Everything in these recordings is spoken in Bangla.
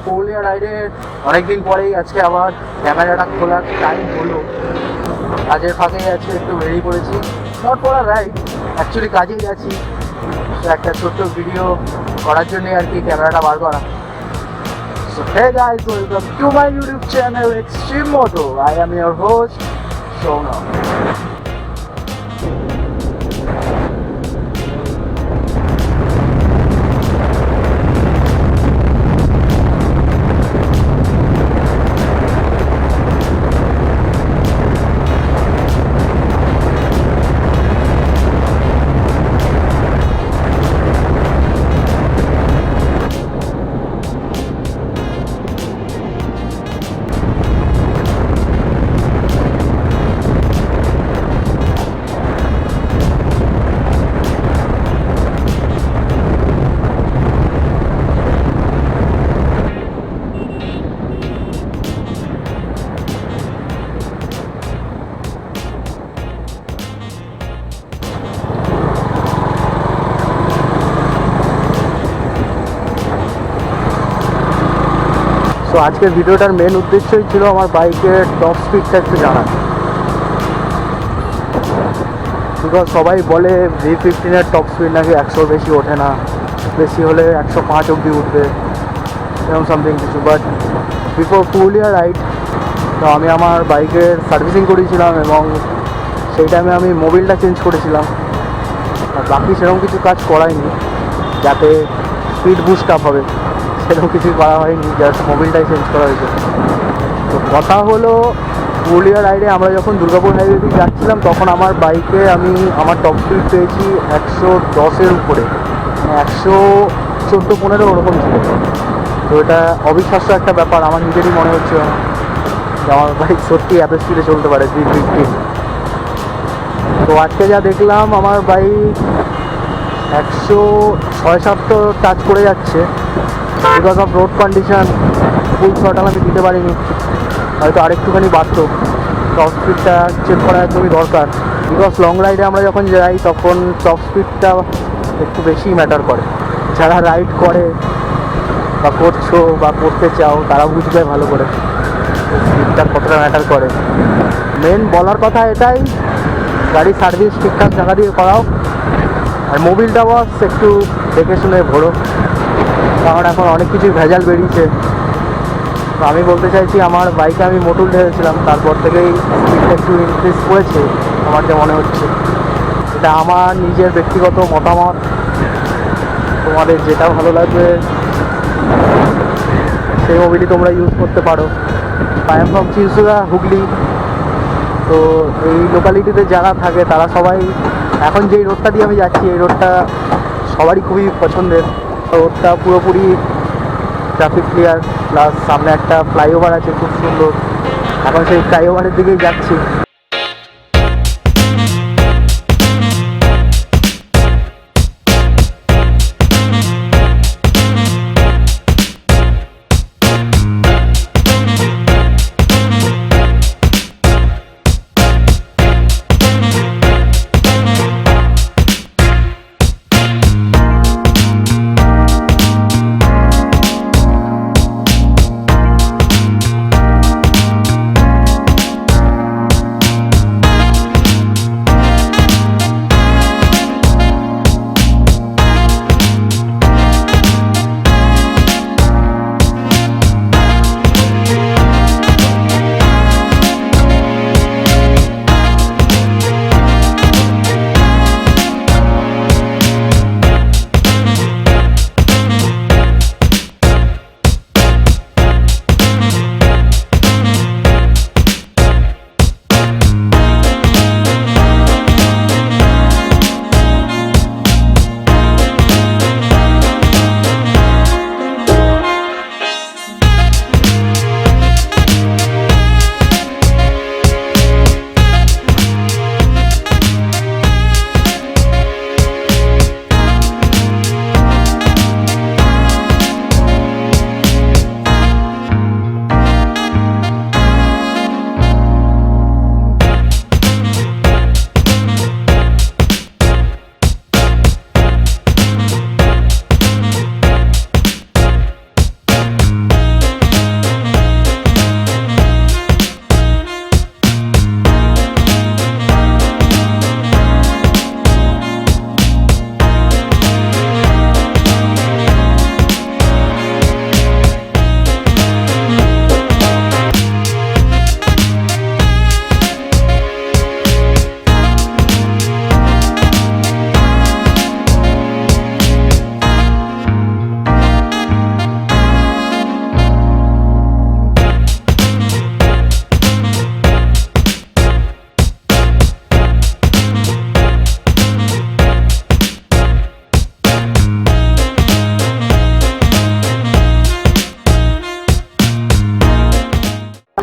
পুরুলিয়া রাইডের অনেকদিন পরেই আজকে আবার ক্যামেরাটা খোলার টাইম হলো। কাজের ফাঁকে আজকে একটু বেরিয়ে পড়েছি, not for a ride, actually কাজেই আছি। তো একটা ছোট্ট ভিডিও করার জন্যই আর কি ক্যামেরাটা বার করা। So hey guys, welcome to my YouTube channel Extreme Motul. I am your host, Shona. তো আজকের ভিডিওটার মেন উদ্দেশ্যই ছিল আমার বাইকের টপ স্পিডটা একটু জানা। বিকজ সবাই বলে V15-এর টপ স্পিড নাকি 100 বেশি ওঠে না, বেশি হলে 105 অবধি উঠবে, এরকম সামথিং কিছু। বাট বিফোর পুরুলিয়া রাইড তো আমি আমার বাইকের সার্ভিসিং করেছিলাম এবং সেই টাইমে আমি মোবিলটা চেঞ্জ করেছিলাম। আর বাকি সেরকম কিছু কাজ করাইনি যাতে স্পিড বুস্ট আপ হবে, সেরকম কিছুই করা হয়নি, জাস্ট মোবিলটাই চেঞ্জ করা হয়েছে। তো কথা হলো, পুরুলিয়া রাইডে আমরা যখন দুর্গাপুর হাইওয়ে দিয়ে যাচ্ছিলাম তখন আমার বাইকে আমি আমার টপ স্পিড পেয়েছি 110-এর উপরে, 114-15 ওরকম ছিল। তো এটা অবিশ্বাস্য একটা ব্যাপার, আমার নিজেরই মনে হচ্ছে যে আমার বাইক সত্যি এত স্পিডে চলতে পারে V15। তো আজকে যা দেখলাম আমার বাইক 106-107 টাচ করে যাচ্ছে। Because of road condition full throttle আমি দিতে পারিনি, হয়তো আরেকটুখানি বাড়তো। টপ স্পিডটা চেক করা একদমই দরকার, বিকজ লং রাইডে আমরা যখন যাই তখন টপ স্পিডটা একটু বেশি ম্যাটার করে। যারা রাইড করে বা করছো বা করতে চাও তারা বুঝবে ভালো করে স্পিডটা কতটা ম্যাটার করে। মেন বলার কথা এটাই, গাড়ির সার্ভিস ঠিকঠাক জায়গা দিয়ে করাও, আর মোবিলটা বস একটু দেখে শুনে ভরো, কারণ এখন অনেক কিছুই ভেজাল বেরিয়েছে। তো আমি বলতে চাইছি, আমার বাইকে আমি মোটুল ঢেলেছিলাম, তারপর থেকেই স্পিডটা একটু ইনক্রিজ করেছে আমার যা মনে হচ্ছে। এটা আমার নিজের ব্যক্তিগত মতামত, তোমাদের যেটা ভালো লাগবে সেই মোবিলই তোমরা ইউজ করতে পারো। I am from Chinsurah, Hooghly. তো এই লোকালিটিতে যারা থাকে তারা সবাই, এখন যেই রোডটা দিয়ে আমি যাচ্ছি এই রোডটা সবারই খুবই পছন্দের। রোডটা পুরোপুরি ট্রাফিক ক্লিয়ার, প্লাস সামনে একটা ফ্লাইওভার আছে খুব সুন্দর। এখন সেই ফ্লাইওভারের দিকেই যাচ্ছি।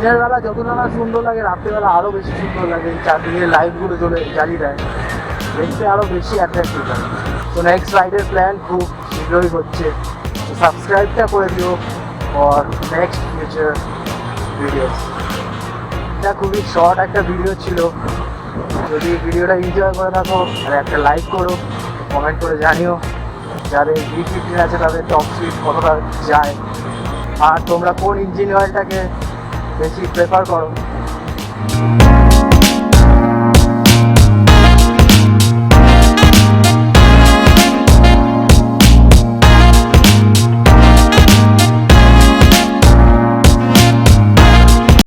দিনের বেলা যতটা না সুন্দর লাগে রাত্রেবেলা আরও বেশি সুন্দর লাগে, চারদিকে লাইটগুলো জ্বালিয়ে দেয়, দেখতে আরও বেশি অ্যাট্রাক্টিভ লাগে। তো নেক্সট রাইডের প্ল্যান খুব শীঘ্রই হচ্ছে, তো সাবস্ক্রাইবটা করে দিও ফর নেক্সট ফিউচার ভিডিওস। এটা খুবই শর্ট একটা ভিডিও ছিল, যদি ভিডিওটা এনজয় করে থাকো আর একটা লাইক করো, কমেন্ট করে জানিও যাদের V15 আছে তাদের টপ স্পিড কতটা যায়, আর তোমরা কোন ইঞ্জিন অয়েলটাকে বেশি প্রেফার করো।